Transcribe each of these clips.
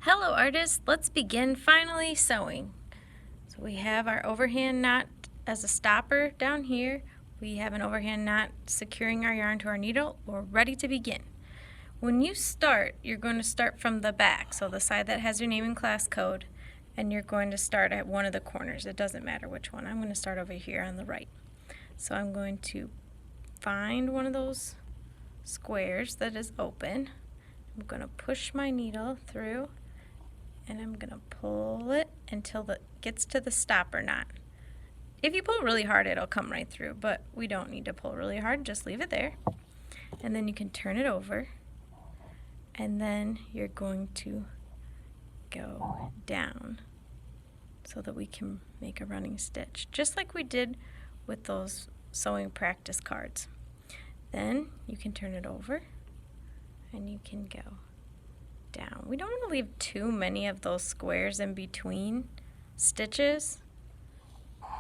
Hello artists, let's begin finally sewing. So we have our overhand knot as a stopper down here. We have an overhand knot securing our yarn to our needle. We're ready to begin. When you start, you're going to start from the back, so the side that has your name and class code, and you're going to start at one of the corners. It doesn't matter which one. I'm going to start over here on the right. So I'm going to find one of those squares that is open. I'm going to push my needle through, and I'm going to pull it until it gets to the stopper knot. If you pull really hard, it'll come right through, but we don't need to pull really hard, just leave it there. And then you can turn it over, and then you're going to go down so that we can make a running stitch, just like we did with those sewing practice cards. Then you can turn it over, and you can go down. We don't want to leave too many of those squares in between stitches.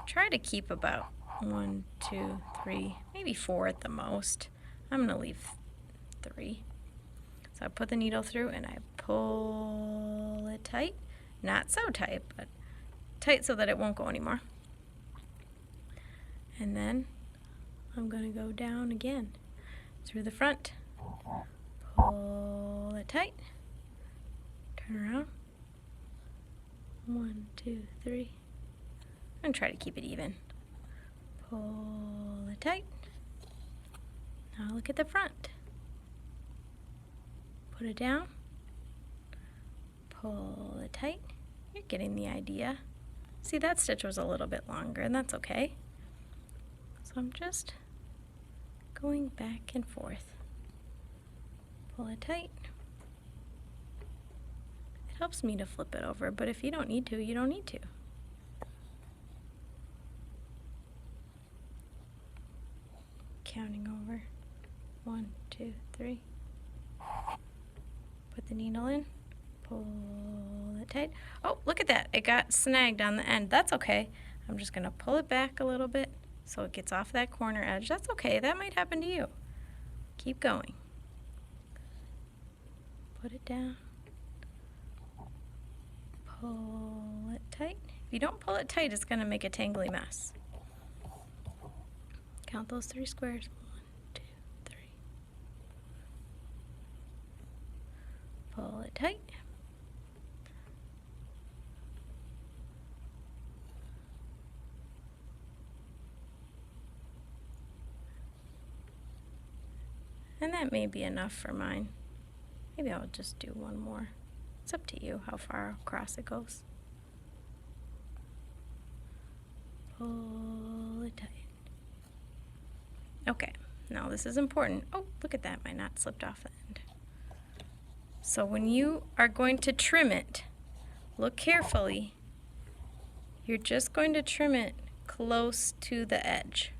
Try to keep about 1, 2, 3, maybe 4 at the most. I'm going to leave 3. So I put the needle through and I pull it tight. Not so tight, but tight so that it won't go anymore. And then I'm going to go down again through the front. Pull it tight. Turn around. 1, 2, 3. And try to keep it even. Pull it tight. Now look at the front. Put it down. Pull it tight. You're getting the idea. See, that stitch was a little bit longer, and that's okay. So I'm just going back and forth. Pull it tight. It helps me to flip it over, but if you don't need to, you don't need to. Counting over. 1, 2, 3. Put the needle in. Pull it tight. Oh, look at that. It got snagged on the end. That's okay. I'm just going to pull it back a little bit so it gets off that corner edge. That's okay. That might happen to you. Keep going. Put it down. Pull it tight. If you don't pull it tight, it's going to make a tangly mess. Count those 3 squares. 1, 2, 3. Pull it tight. And that may be enough for mine. Maybe I'll just do one more. It's up to you how far across it goes. Pull it tight. Okay, now this is important. Oh, look at that, my knot slipped off the end. So when you are going to trim it, look carefully. You're just going to trim it close to the edge.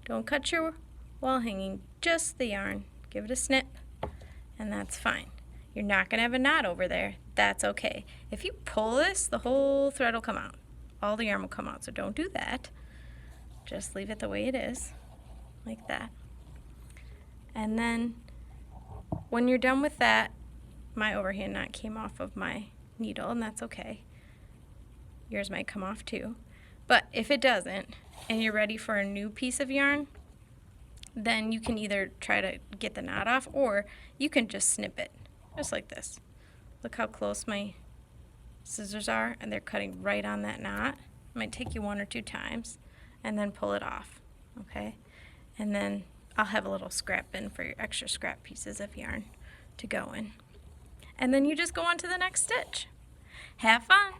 Don't cut your wall hanging, just the yarn. Give it a snip, and that's fine. You're not going to have a knot over there. That's okay. If you pull this, the whole thread will come out. All the yarn will come out, so don't do that. Just leave it the way it is, like that. And then when you're done with that, my overhand knot came off of my needle, and that's okay. Yours might come off too. But if it doesn't, and you're ready for a new piece of yarn, then you can either try to get the knot off, or you can just snip it, just like this. Look how close my scissors are, and they're cutting right on that knot. It might take you 1 or 2 times, and then pull it off, okay? And then I'll have a little scrap bin for your extra scrap pieces of yarn to go in. And then you just go on to the next stitch. Have fun!